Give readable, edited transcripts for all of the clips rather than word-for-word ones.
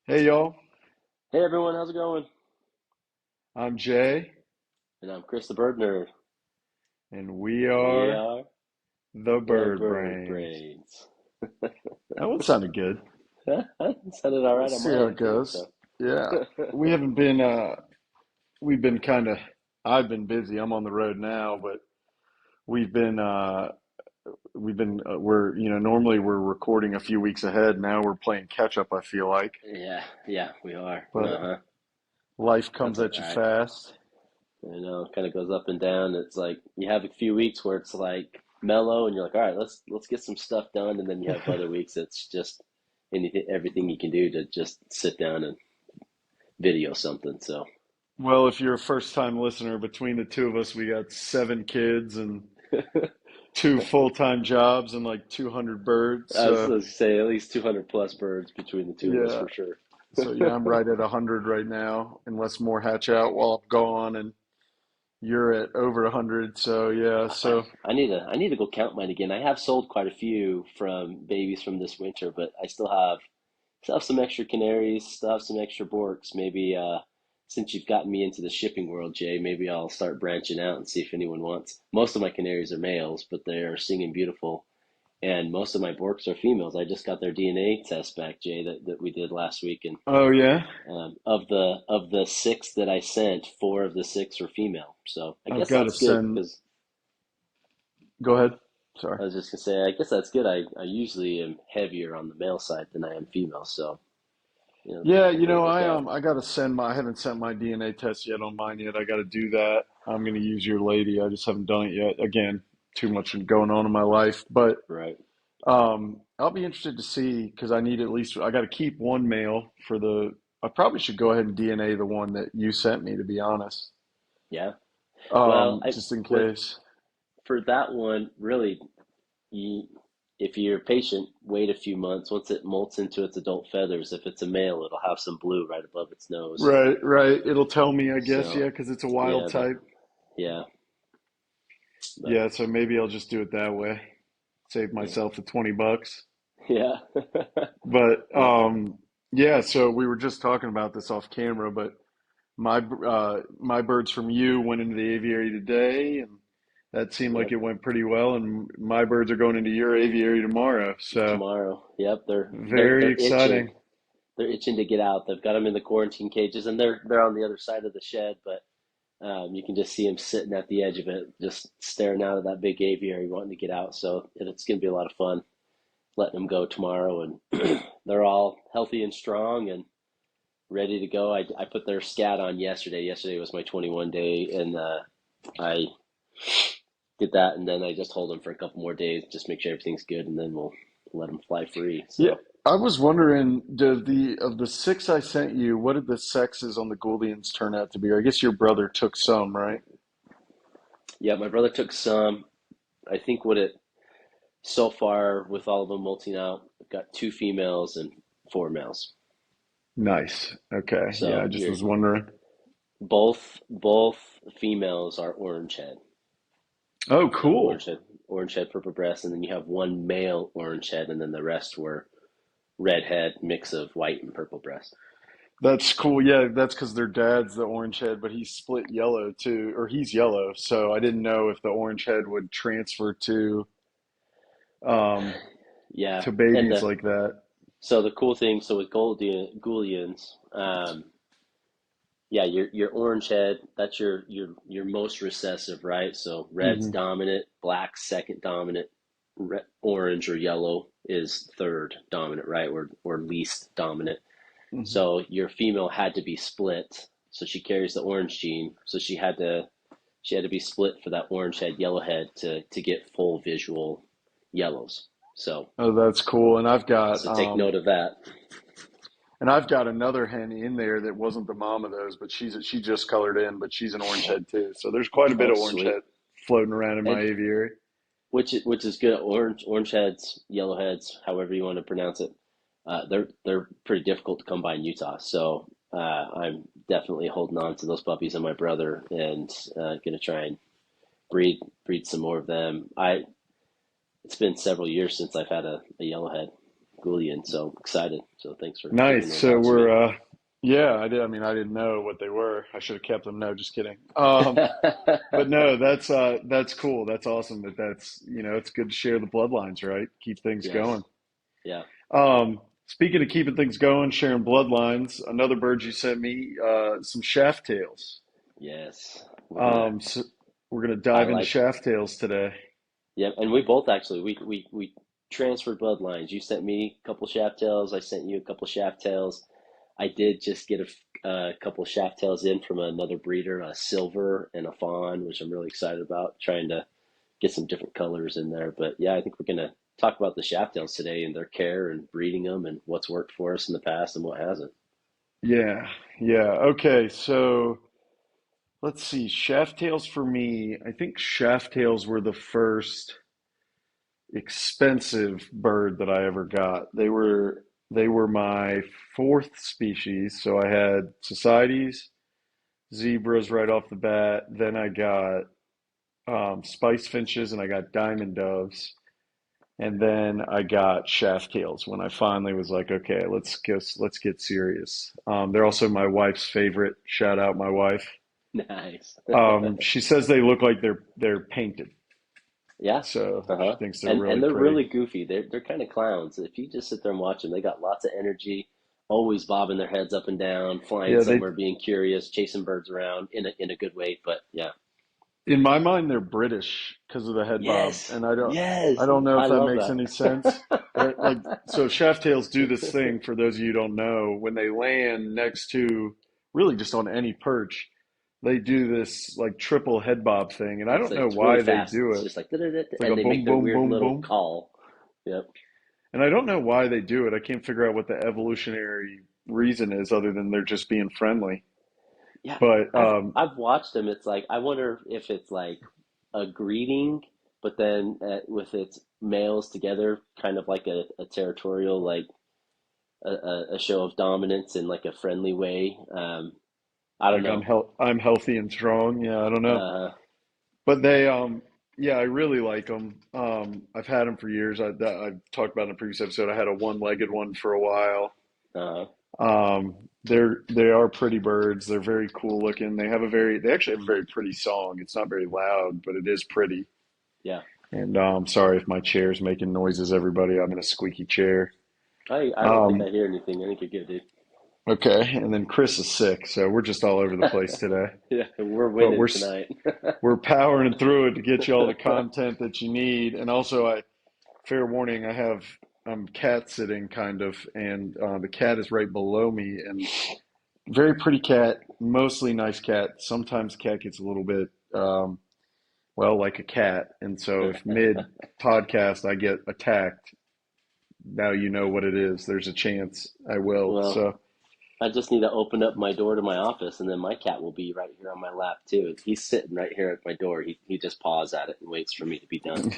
Hey y'all, Hey everyone, how's it going? I'm Jay, And I'm Chris the Bird Nerd. and we We are are the the Bird Bird Brains. Brains. That one sounded good. Sounded all right Let's on see my how it end too. goes. So Yeah, we haven't been, we've been kind of, I've been busy. I'm on the road now, but we've been, normally we're recording a few weeks ahead. Now we're playing catch up, I feel like. yeah, we are. But life That's comes all at you right. fast. Kind of goes up and down. It's like you have a few weeks where it's like mellow, and you're like, all right, let's get some stuff done, and then you have other weeks that's just anything, everything you can do to just sit down and video something. So. Well, if you're a first time listener, between the two of us, we got seven kids and two full-time jobs and like 200 birds. I was So gonna say at least 200 plus birds between the two of us yeah, for sure. so yeah, I'm right at 100 right now, unless more hatch out while I'm gone, and you're at over 100. So yeah, so I need to go count mine again. I have sold quite a few from babies from this winter, but I still have some extra canaries, still have some extra borks. Maybe since you've gotten me into the shipping world, Jay, maybe I'll start branching out and see if anyone wants. Most of my canaries are males, but they are singing beautiful, and most of my borks are females. I just got their DNA test back, Jay, that we did last week, and oh yeah, of the six that I sent, four of the six were female. So I I've guess got to that's good send. because Go ahead. Sorry. I was just gonna say, I guess that's good. I usually am heavier on the male side than I am female, so Yeah, hopefully it'll work out. I got to send my. I haven't sent my DNA test yet on mine yet. I got to do that. I'm going to use your lady. I just haven't done it yet. Again, too much going on in my life, but Right. I'll be interested to see because I need at least I got to keep one male for the. I probably should go ahead and DNA the one that you sent me, to be honest, Yeah. Well, I just in with case. for that one, really, you, if you're patient, wait a few months. Once it molts into its adult feathers, if it's a male, it'll have some blue right above its nose. Right, right. It'll tell me, I guess, So yeah, because it's a wild yeah, type. yeah, but Yeah, so maybe I'll just do it that way. Save yeah, myself the $20. yeah, But yeah, yeah, so we were just talking about this off camera, but my birds from you went into the aviary today, and that seemed like yep. it went pretty well. And my birds are going into your aviary tomorrow, so Tomorrow, yep. They're very itching. exciting. They're itching to get out. They've got them in the quarantine cages, and they're on the other side of the shed. But you can just see them sitting at the edge of it, just staring out of that big aviary, wanting to get out. So it's going to be a lot of fun letting them go tomorrow, and they're all healthy and strong and ready to go. I put their scat on yesterday. Yesterday was my 21 day, and I did that, and then I just hold them for a couple more days, just make sure everything's good, and then we'll let them fly free. Yeah, So. I was wondering, did the of the six I sent you, what did the sexes on the Gouldians turn out to be? Or I guess your brother took some, right? Yeah, my brother took some. I think what it so far with all of them molting out, I've got two females and four males. Nice. Okay. Yeah, I So just you're was wondering. both females are orange head. Oh, So cool. orange head, purple breast, and then you have one male orange head, and then the rest were red head, mix of white and purple breast. That's cool. Yeah, that's because their dad's the orange head, but he's split yellow too, or he's yellow. So I didn't know if the orange head would transfer um Yeah, to and babies like that. the cool thing, so with Gouldians, yeah, your orange head, that's your most recessive, right? So red's Hmm. dominant, black's second dominant, orange or yellow is third dominant, right? Or least dominant. Hmm. So your female had to be split. So she carries the orange gene. So she had to be split for that orange head, yellow head to get full visual yellows. So Oh, that's cool. so take note of that. And I've got another hen in there that wasn't the mom of those, but she just colored in, but she's an orange head too. So there's quite a bit Oh, of orange head sweet. floating around in my And aviary. which is good. Orange heads, yellow heads, however you want to pronounce it. They're pretty difficult to come by in Utah. So I'm definitely holding on to those puppies and my brother, and gonna try and breed some more of them. I It's been several years since I've had a yellowhead. Gouldian. So excited. So thanks for giving Nice. those So out to me. we're yeah, I did. I mean, I didn't know what they were. I should have kept them. No, just kidding. But no, that's cool. That's awesome that's, it's good to share the bloodlines, right? Keep things Yes. going. Yeah. Speaking of keeping things going, sharing bloodlines, another bird you sent me, some Shafttails. Yes. We're gonna. So we're gonna I dive into like. Shafttails today. Yeah, and we both actually we transferred bloodlines. You sent me a couple shaft tails. I sent you a couple shaft tails. I did just get a couple shaft tails in from another breeder, a silver and a fawn, which I'm really excited about. Trying to get some different colors in there. But yeah, I think we're gonna talk about the shaft tails today and their care and breeding them and what's worked for us in the past and what hasn't. Yeah, yeah. Okay, so let's see. Shafttails for me, I think Shafttails were the first expensive bird that I ever got. They were my fourth species. So I had societies, zebras right off the bat. Then I got spice finches and I got diamond doves. And then I got Shafttails when I finally was like, okay, let's get serious. They're also my wife's favorite. Shout out my wife. Nice. She says they look like they're painted, Yeah. so she Uh-huh. thinks they're And really they're pretty. really goofy. They're kind of clowns. If you just sit there and watch them, they got lots of energy, always bobbing their heads up and down, flying Yeah, they somewhere, being curious, chasing birds around in a good way. But yeah. in my mind they're British because of the head bob, Yes. and I don't I Yes. don't know I if that love makes that. any sense. Like so, Shafttails do this thing for those of you who don't know when they land next to really just on any perch. They do this like triple head bob thing, and I don't know It's really why they fast. do It's it. just like da-da-da, It's like and a they make boom, their boom, weird boom, little boom. call. Yep. And I don't know why they do it. I can't figure out what the evolutionary reason is other than they're just being friendly. Yeah, But I've watched them. It's like I wonder if it's like a greeting, but then with its males together, kind of like a territorial, like a show of dominance in like a friendly way. I don't like know. I'm healthy and strong. Yeah, I don't know. Uh, But yeah, I really like them. I've had them for years. I've talked about in a previous episode. I had a one-legged one for a while. uh, They are pretty birds. They're very cool looking. They actually have a very pretty song. It's not very loud, but it is pretty. yeah. And sorry if my chair's making noises, everybody. I'm in a squeaky chair. I don't think Um, I hear anything. I think you're good, dude. okay, and then Chris is sick, so we're just all over the place today. Yeah, we're But winning tonight. we're powering through it to get you all the content that you need. And also, fair warning, I'm cat sitting kind of, and the cat is right below me, and very pretty cat, mostly nice cat. Sometimes cat gets a little bit well like a cat, and so if mid podcast I get attacked, now you know what it is. There's a chance I will. Well, So I just need to open up my door to my office, and then my cat will be right here on my lap too. He's sitting right here at my door. He just paws at it and waits for me to be done.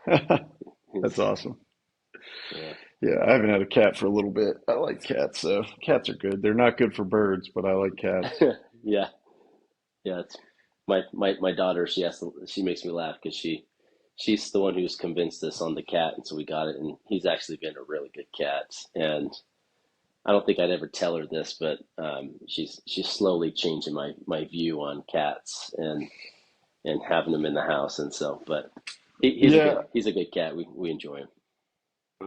that's He's, awesome. yeah, Yeah, I haven't had a cat for a little bit. I like cats, so cats are good. They're not good for birds, but I like cats. yeah, yeah. It's my daughter. She makes me laugh because she's the one who's convinced us on the cat, and so we got it. And he's actually been a really good cat. And I don't think I'd ever tell her this, but she's slowly changing my view on cats and having them in the house. And so, but Yeah, he's a good cat. We enjoy him.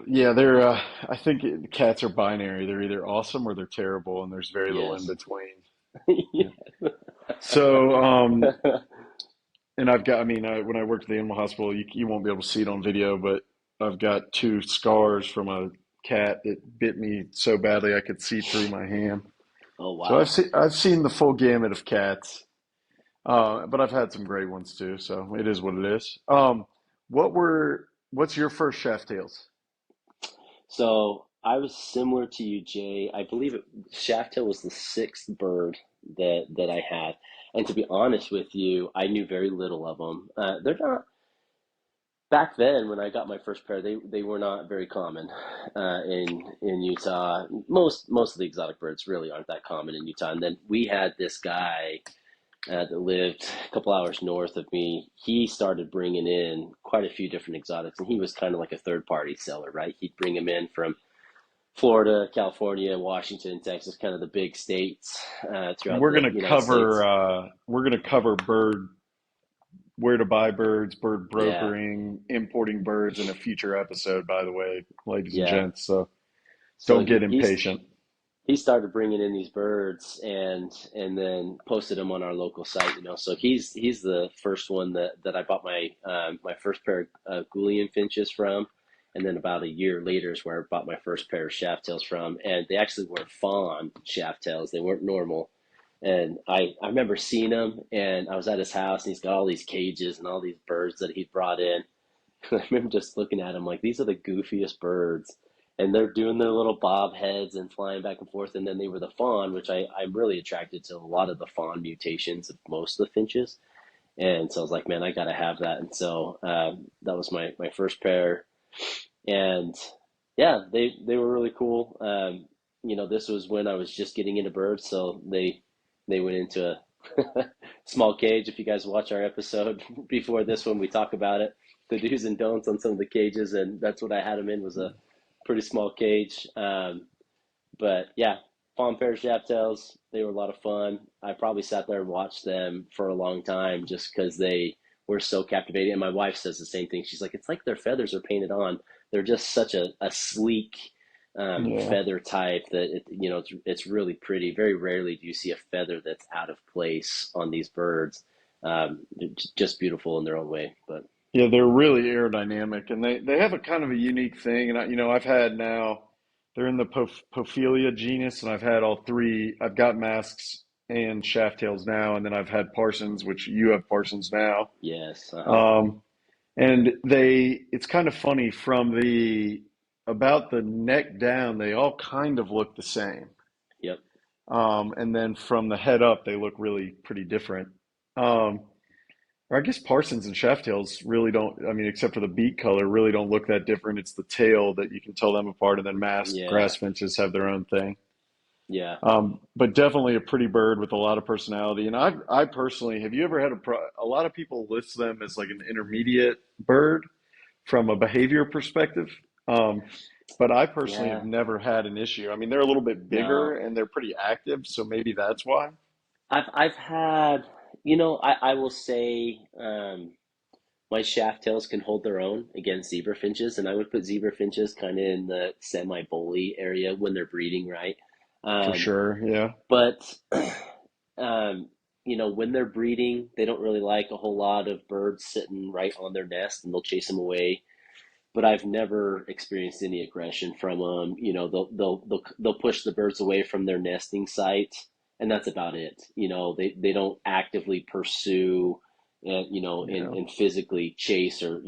yeah, I think cats are binary. They're either awesome or they're terrible, and there's very little in Yes. between. Yeah. Yeah. So, and I mean, when I worked at the animal hospital, you won't be able to see it on video, but I've got two scars from a cat that bit me so badly I could see through my hand. Oh So wow. I've seen the full gamut of cats, but I've had some great ones too. So it is what it is. What's your first chef tails? So I was similar to you, Jay. I believe Shafttail was the sixth bird that I had. And to be honest with you, I knew very little of them. They're not back then when I got my first pair. They were not very common in Utah. Most of the exotic birds really aren't that common in Utah. And then we had this guy that lived a couple hours north of me. He started bringing in quite a few different exotics, and he was kind of like a third party seller, right? He'd bring them in from Florida, California, Washington, Texas, kind of the big states And throughout the United States. we're gonna cover bird where to buy birds, bird Yeah, brokering, importing birds in a future episode, by the way, ladies and yeah. gents. So So don't get impatient. he started bringing in these birds and then posted them on our local site. So he's the first one that I bought my first pair of Gouldian finches from, and then about a year later is where I bought my first pair of Shafttails from, and they actually were fawn Shafttails. They weren't normal. And I remember seeing them, and I was at his house, and he's got all these cages and all these birds that he brought in. I remember just looking at them like these are the goofiest birds. And they're doing their little bob heads and flying back and forth. And then they were the fawn, which I'm really attracted to a lot of the fawn mutations of most of the finches. And so I was like, man, I got to have that. And so that was my first pair. And yeah, they were really cool. This was when I was just getting into birds. So they went into a small cage. If you guys watch our episode before this one, we talk about it, the do's and don'ts on some of the cages, and that's what I had them in was a pretty small cage. But yeah, fawn pair Shafttails, they were a lot of fun. I probably sat there and watched them for a long time just because they were so captivating. And my wife says the same thing. She's like, it's like their feathers are painted on. They're just such a sleek Yeah. feather type that it's really pretty. Very rarely do you see a feather that's out of place on these birds. Just beautiful in their own way. But Yeah, they're really aerodynamic, and they have a kind of a unique thing. And I've had now they're in the Pophelia genus, and I've had all three. I've got masks and shaft tails now, and then I've had Parsons, which you have Parsons now. yes, Um, and it's kind of funny from the about the neck down, they all kind of look the same. yep, And then from the head up, they look really pretty different. Um, or I guess Parsons and Shafttails really don't, I mean, except for the beak color, really don't look that different. It's the tail that you can tell them apart, and then masked yeah, grass finches have their own thing. yeah. But definitely a pretty bird with a lot of personality. And I personally, have you ever had a lot of people list them as like an intermediate bird from a behavior perspective. Um, but I personally have Yeah, never had an issue. I mean, they're a little bit bigger no. and they're pretty active, so maybe that's why. I've had, I will say, my shaft tails can hold their own against zebra finches, and I would put zebra finches kind of in the semi-bully area when they're breeding, right? For Um, sure, yeah. but um, when they're breeding, they don't really like a whole lot of birds sitting right on their nest, and they'll chase them away. But I've never experienced any aggression from them. They'll push the birds away from their nesting site, and that's about it. They don't actively pursue and Yeah. and physically chase or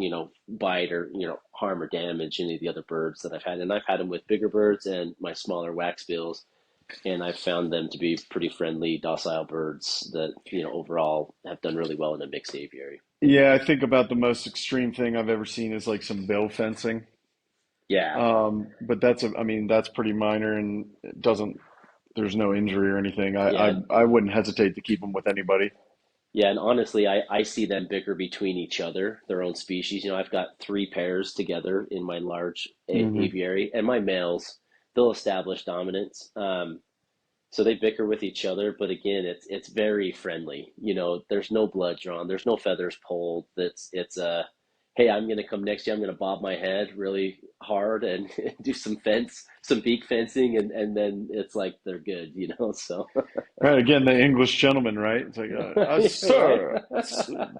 bite or harm or damage any of the other birds that I've had. And I've had them with bigger birds and my smaller waxbills, and I've found them to be pretty friendly, docile birds that overall have done really well in a mixed aviary. Yeah, I think about the most extreme thing I've ever seen is like some bill fencing. Yeah, But I mean, that's pretty minor and it doesn't, there's no injury or anything. yeah. I wouldn't hesitate to keep them with anybody. Yeah, and honestly, I see them bicker between each other, their own species. I've got three pairs together in my large Hmm. aviary, and my males, they'll establish dominance. So they bicker with each other, but again, it's very friendly. There's no blood drawn, there's no feathers pulled. It's hey, I'm gonna come next to you. I'm gonna bob my head really hard and do some beak fencing, and then it's like they're good. So Right, again, the English gentleman, right? It's like, right.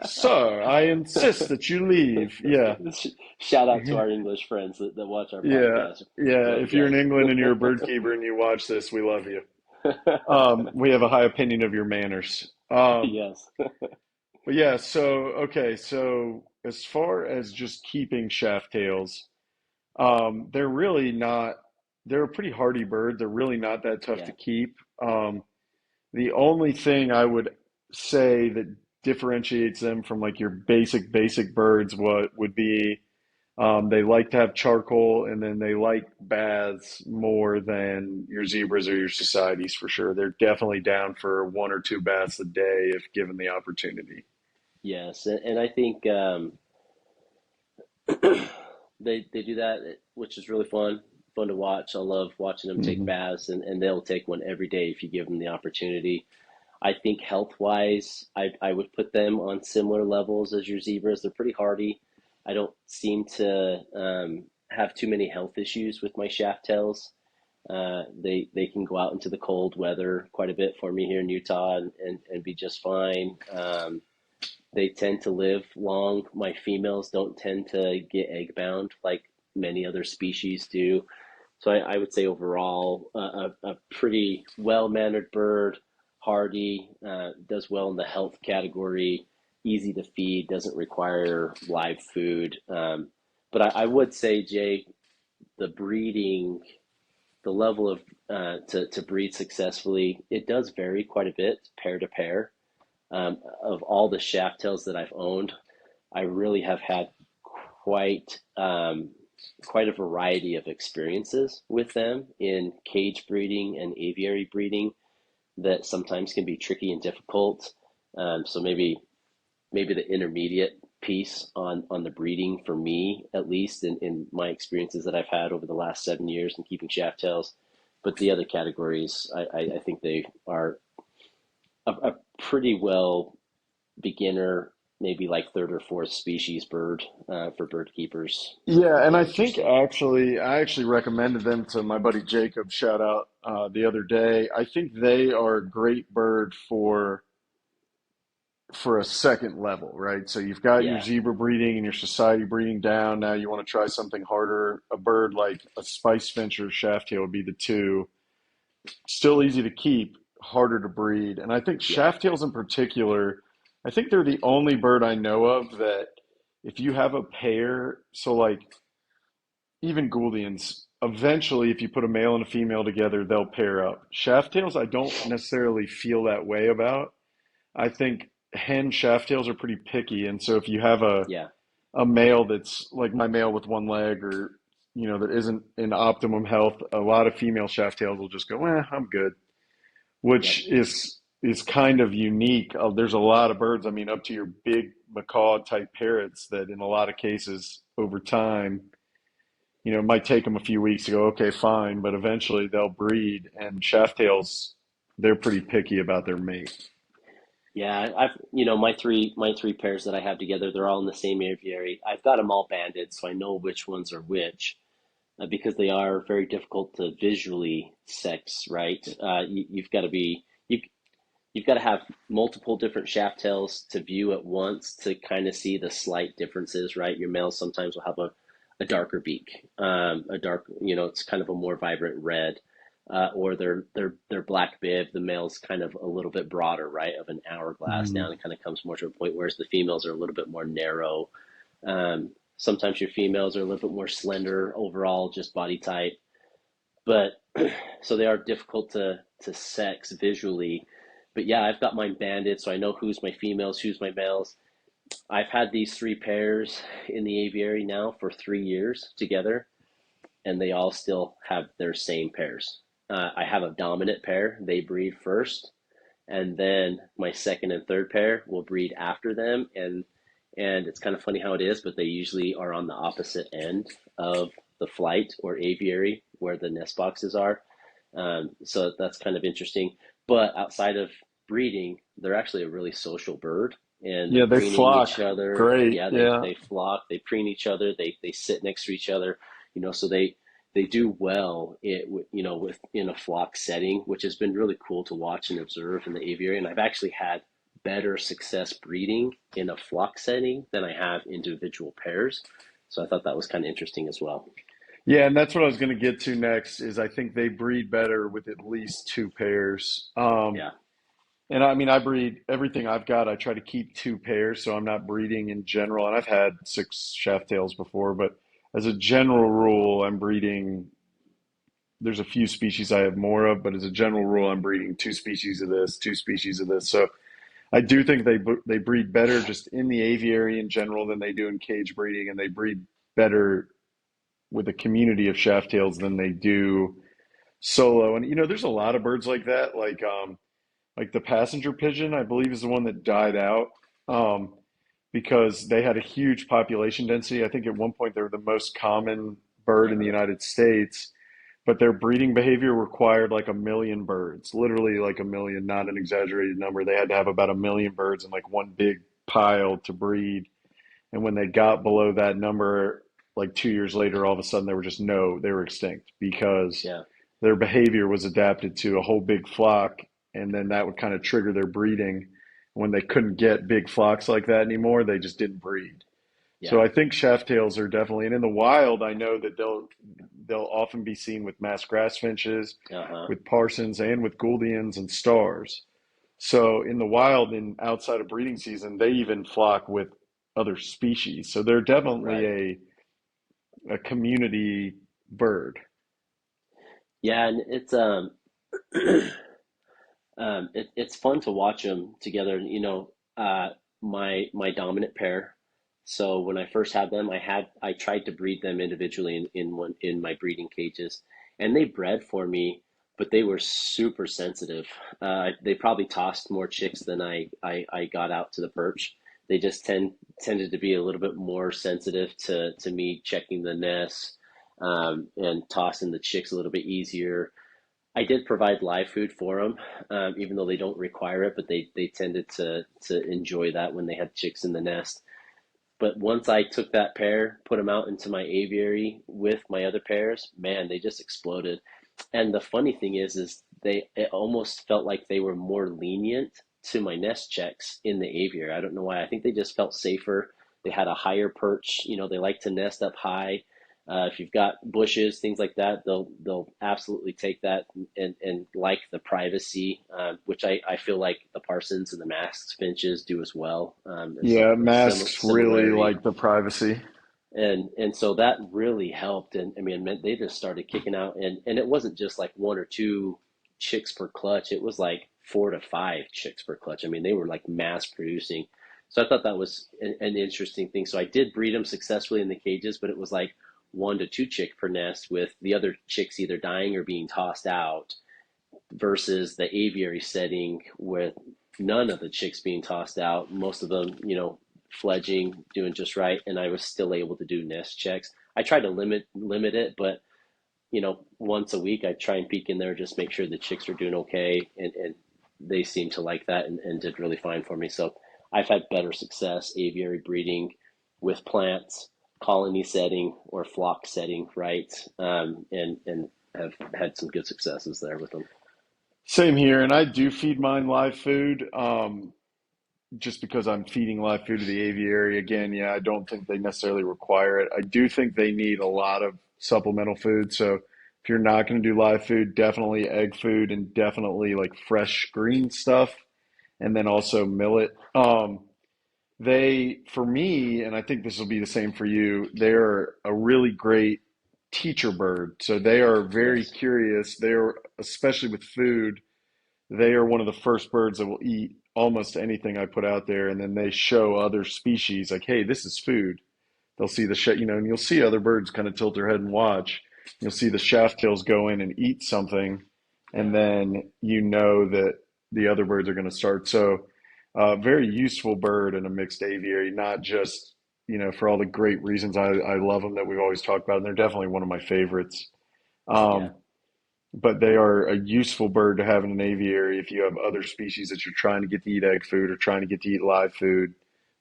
sir, I insist that you leave. Yeah. Shout out to our English friends that watch our Yeah, podcast. yeah. Love you If you're in guys. England and you're a bird keeper and you watch this, we love you. We have a high opinion of your manners. Yes. But yeah, so okay, so as far as just keeping shaft tails, they're really not. They're a pretty hardy bird. They're really not that tough to Yeah. keep. The only thing I would say that differentiates them from like your basic birds, what would be they like to have charcoal, and then they like baths more than your zebras or your societies for sure. They're definitely down for one or two baths a day if given the opportunity. Yes. And I think they do that, which is really fun. fun to watch. I love watching them take Hmm. baths, and they'll take one every day if you give them the opportunity. I think health wise, I would put them on similar levels as your zebras. They're pretty hardy. I don't seem to have too many health issues with my shaft tails. They can go out into the cold weather quite a bit for me here in Utah and be just fine. They tend to live long. My females don't tend to get egg bound like many other species do. So I would say overall, a pretty well mannered bird, hardy, does well in the health category, easy to feed, doesn't require live food. But I would say, Jay, the breeding, the level of to breed successfully, it does vary quite a bit pair to pair. Of all the shaft tails that I've owned, I really have had quite quite a variety of experiences with them in cage breeding and aviary breeding that sometimes can be tricky and difficult. So maybe the intermediate piece on the breeding for me, at least in my experiences that I've had over the last 7 years in keeping shaft tails. But the other categories, I think they are a pretty well beginner, maybe like third or fourth species bird for bird keepers Yeah, and that I are think interested. I actually recommended them to my buddy Jacob, shout out, the other day. I think they are a great bird for a second level, right? So you've got your Yeah, zebra breeding and your society breeding down. Now you want to try something harder. A bird like a spice finch or shafttail would be the two. Still easy to keep, harder to breed. And I think yeah, shafttails in particular, I think they're the only bird I know of that if you have a pair, so like even Gouldians, eventually if you put a male and a female together, they'll pair up. Shafttails, I don't necessarily feel that way about. I think hen shafttails are pretty picky, and so if you have yeah, a male that's like my male with one leg, or that isn't in optimum health, a lot of female shafttails will just go, I'm good, yep. which is kind of unique. There's a lot of birds, I mean, up to your big macaw type parrots that in a lot of cases over time, it might take them a few weeks to go, okay, fine, but eventually they'll breed, and shafttails, they're pretty picky about their mate. Yeah, I've my three pairs that I have together, they're all in the same aviary. I've got them all banded, so I know which ones are which, because they are very difficult to visually sex, right? You've got to you've got to have multiple different shaft tails to view at once to kind of see the slight differences, right? Your males sometimes will have a darker beak, a dark, it's kind of a more vibrant red, or their black bib. The male's kind of a little bit broader, right, of an hourglass Mm. down, and kind of comes more to a point, whereas the females are a little bit more narrow. Sometimes your females are a little bit more slender overall, just body type, but so they are difficult to sex visually. But yeah, I've got mine banded, so I know who's my females, who's my males. I've had these three pairs in the aviary now for 3 years together, and they all still have their same pairs. I have a dominant pair; they breed first, and then my second and third pair will breed after them. And it's kind of funny how it is, but they usually are on the opposite end of the flight or aviary where the nest boxes are. So that's kind of interesting. But outside of breeding, they're actually a really social bird, and they're Yeah, they preening flock. each other. Great. Yeah, Yeah. they flock, they preen each other, they sit next to each other. So they do well with in a flock setting, which has been really cool to watch and observe in the aviary. And I've actually had better success breeding in a flock setting than I have individual pairs. So I thought that was kind of interesting as well. Yeah, and that's what I was going to get to next is I think they breed better with at least two pairs. Yeah, And I mean, I breed everything I've got. I try to keep two pairs, so I'm not breeding in general. And I've had six shaft tails before, but as a general rule, I'm breeding. There's a few species I have more of, but as a general rule, I'm breeding two species of this, two species of this. So I do think they breed better just in the aviary in general than they do in cage breeding, and they breed better with a community of shaft tails than they do solo. And there's a lot of birds like that, like the passenger pigeon, I believe is the one that died out, um, because they had a huge population density. I think at one point they were the most common bird yeah, in the United States. but their breeding behavior required like a million birds, literally like a million, not an exaggerated number. They had to have about a million birds in like one big pile to breed. And when they got below that number, like 2 years later, all of a sudden they were just no, they were extinct because Yeah, their behavior was adapted to a whole big flock. And then that would kind of trigger their breeding. When they couldn't get big flocks like that anymore, they just didn't breed. So yeah, I think Shafttails are definitely, and in the wild, I know that they'll often be seen with masked grass finches, uh-huh, with parsons, and with Gouldians and stars. So in the wild and outside of breeding season, they even flock with other species. So they're definitely right. a community bird. Yeah, and it's it's fun to watch them together. And my dominant pair. So when I first had them, I tried to breed them individually in my breeding cages, and they bred for me, but they were super sensitive. They probably tossed more chicks than I got out to the perch. They just tended to be a little bit more sensitive to me checking the nest, and tossing the chicks a little bit easier. I did provide live food for them, even though they don't require it, but they tended to enjoy that when they had chicks in the nest. But once I took that pair, put them out into my aviary with my other pairs, man, they just exploded. And the funny thing is it almost felt like they were more lenient to my nest checks in the aviary. I don't know why. I think they just felt safer. They had a higher perch. They like to nest up high. If you've got bushes, things like that, they'll absolutely take that and like the privacy, which I feel like the parsons and the masked finches do as well. There's Yeah, a masks really similarity, like the privacy. and so that really helped. And I mean, it meant they just started kicking out, and it wasn't just like one or two chicks per clutch. It was like 4 to 5 chicks per clutch. I mean, they were like mass producing. So I thought that was an interesting thing. So I did breed them successfully in the cages, but it was like 1 to 2 chick per nest, with the other chicks either dying or being tossed out, versus the aviary setting with none of the chicks being tossed out, most of them, fledging, doing just right, and I was still able to do nest checks. I tried to limit it, but once a week I try and peek in there, just make sure the chicks are doing okay, and they seem to like that, and did really fine for me. So I've had better success aviary breeding with plants, colony setting, or flock setting, right? And have had some good successes there with them. Same here, and I do feed mine live food. Just because I'm feeding live food to the aviary. Again, yeah, I don't think they necessarily require it. I do think they need a lot of supplemental food. So if you're not going to do live food, definitely egg food and definitely like fresh green stuff, and then also millet. For me, and I think this will be the same for you, they're a really great teacher bird. So they are very Yes. curious. They're, especially with food, they are one of the first birds that will eat almost anything I put out there, and then they show other species like, "Hey, this is food." They'll see and you'll see other birds kind of tilt their head and watch. You'll see the shafttails go in and eat something, and then you know that the other birds are going to start. So, very useful bird in a mixed aviary, not just for all the great reasons I love them that we've always talked about, and they're definitely one of my favorites. Yeah. Um, but they are a useful bird to have in an aviary if you have other species that you're trying to get to eat egg food or trying to get to eat live food.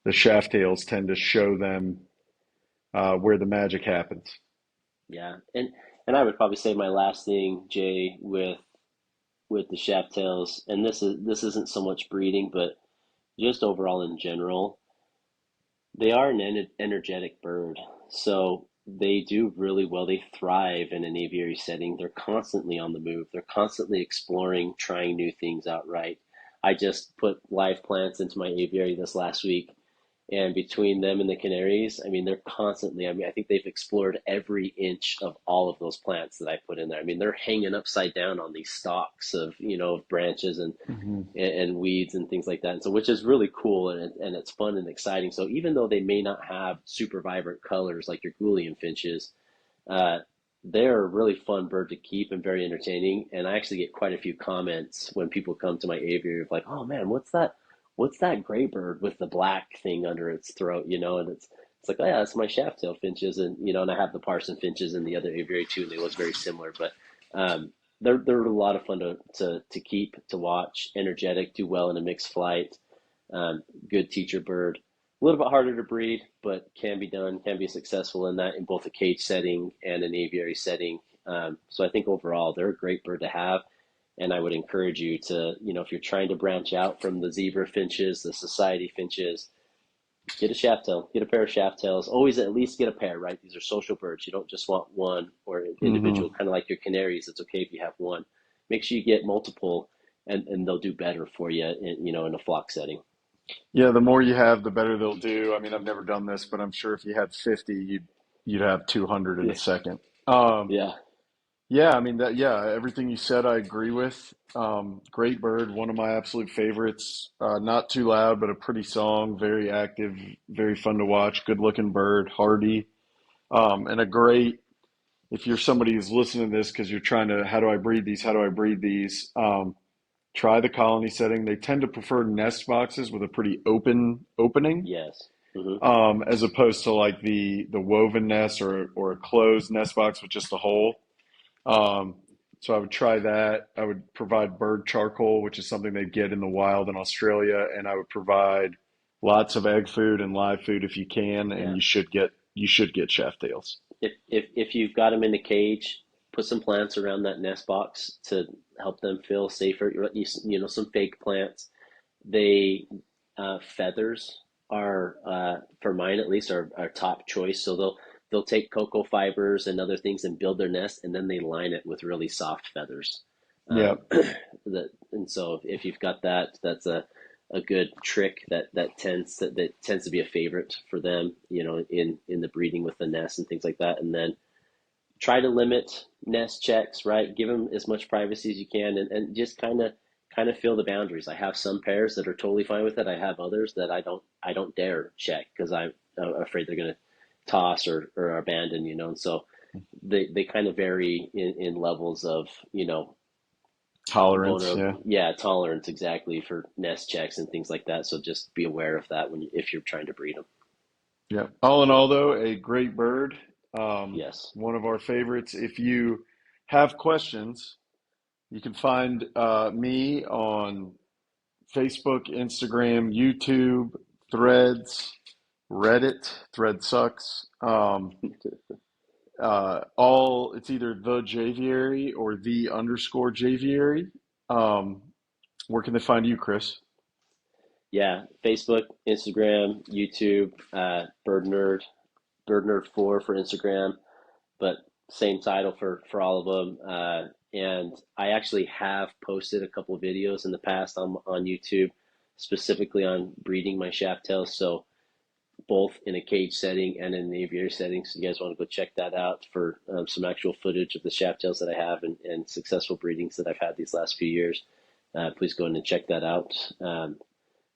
The shaft tails tend to show them where the magic happens. Yeah. And I would probably say my last thing, Jay, with the Shafttails, and this isn't so much breeding, but just overall in general, they are an energetic bird. So they do really well. They thrive in an aviary setting. They're constantly on the move. They're constantly exploring, trying new things out, right? I just put live plants into my aviary this last week, and between them and the canaries, I mean, they're constantly, I mean, I think they've explored every inch of all of those plants that I put in there. I mean, they're hanging upside down on these stalks of branches Hmm. and weeds and things like that. And so, which is really cool, and it's fun and exciting. So even though they may not have super vibrant colors like your Gouldian finches, uh, they're a really fun bird to keep and very entertaining. And I actually get quite a few comments when people come to my aviary of like, "Oh man, what's that? What's that gray bird with the black thing under its throat?" And it's like, "Oh yeah, that's my Shafttail finches," and I have the Parson finches in the other aviary too, and they look very similar. But They're a lot of fun to keep, to watch, energetic, do well in a mixed flight, good teacher bird. A little bit harder to breed, but can be done, can be successful in that in both a cage setting and an aviary setting. So I think overall they're a great bird to have. And I would encourage you to, if you're trying to branch out from the zebra finches, the society finches, get a Shafttail, get a pair of Shafttails. Always at least get a pair, right? These are social birds. You don't just want one or an individual, Hmm. kind of like your canaries. It's okay if you have one. Make sure you get multiple, and they'll do better for you, in a flock setting. Yeah, the more you have, the better they'll do. I mean, I've never done this, but I'm sure if you had 50, you'd have 200 in a Yeah, second. Um, yeah, yeah, I mean that. Yeah, everything you said, I agree with. Great bird, one of my absolute favorites. Not too loud, but a pretty song. Very active, very fun to watch. Good looking bird, hardy, and a great. If you're somebody who's listening to this because you're trying to, how do I breed these? How do I breed these? Try the colony setting. They tend to prefer nest boxes with a pretty open opening, yes, hmm, as opposed to like the woven nest or a closed nest box with just a hole. Um, so I would try that. I would provide bird charcoal, which is something they get in the wild in Australia, and I would provide lots of egg food and live food if you can, and yeah. you should get shaft tails. If you've got them in a cage, put some plants around that nest box to help them feel safer. Some fake plants. They feathers are for mine at least are top choice. So they'll take cocoa fibers and other things and build their nest, and then they line it with really soft feathers. Yeah, And so if you've got that, that's a good trick that tends to be a favorite for them. In the breeding with the nest and things like that, and then try to limit nest checks, right? Give them as much privacy as you can, and just kind of feel the boundaries. I have some pairs that are totally fine with it. I have others that I don't dare check because I'm afraid they're going to toss or abandon, and so they kind of vary in levels of tolerance. vulnerable, Yeah, yeah, tolerance exactly for nest checks and things like that. So just be aware of that if you're trying to breed them. yeah. All in all, though, a great bird. Yes. One of our favorites. If you have questions, you can find me on Facebook, Instagram, YouTube, Threads, Reddit. Thread sucks. All it's either the Javiary or the underscore Javiary. Um, where can they find you, Chris? Yeah, Facebook, Instagram, YouTube, Bird Nerd, Bird Nerd 4 for Instagram, but same title for all of them. And I actually have posted a couple of videos in the past on YouTube, specifically on breeding my shaft tails. So both in a cage setting and in the aviary setting. So you guys want to go check that out for some actual footage of the shaft tails that I have and successful breedings that I've had these last few years. Please go in and check that out.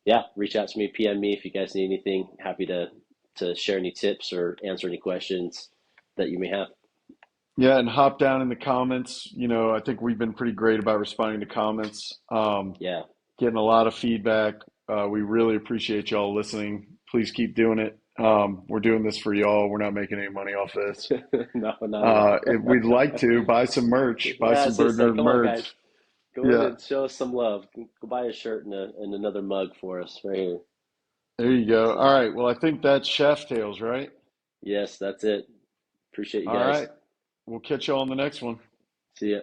Yeah, reach out to me, PM me if you guys need anything. Happy to share any tips or answer any questions that you may have. Yeah, and hop down in the comments. I think we've been pretty great about responding to comments. Yeah. Getting a lot of feedback. We really appreciate y'all listening. Please keep doing it. We're doing this for y'all. We're not making any money off this. No, not at all. If we'd like to buy some merch, buy Yeah, I some was gonna Bird say, Nerd come on, guys, merch. go in Yeah, and show us some love. Go buy a shirt and another mug for us right here. there you go. So, All right. Well, I think that's Chef Tales, right? yes, that's it. Appreciate you All guys. right. We'll catch y'all on the next one. See ya.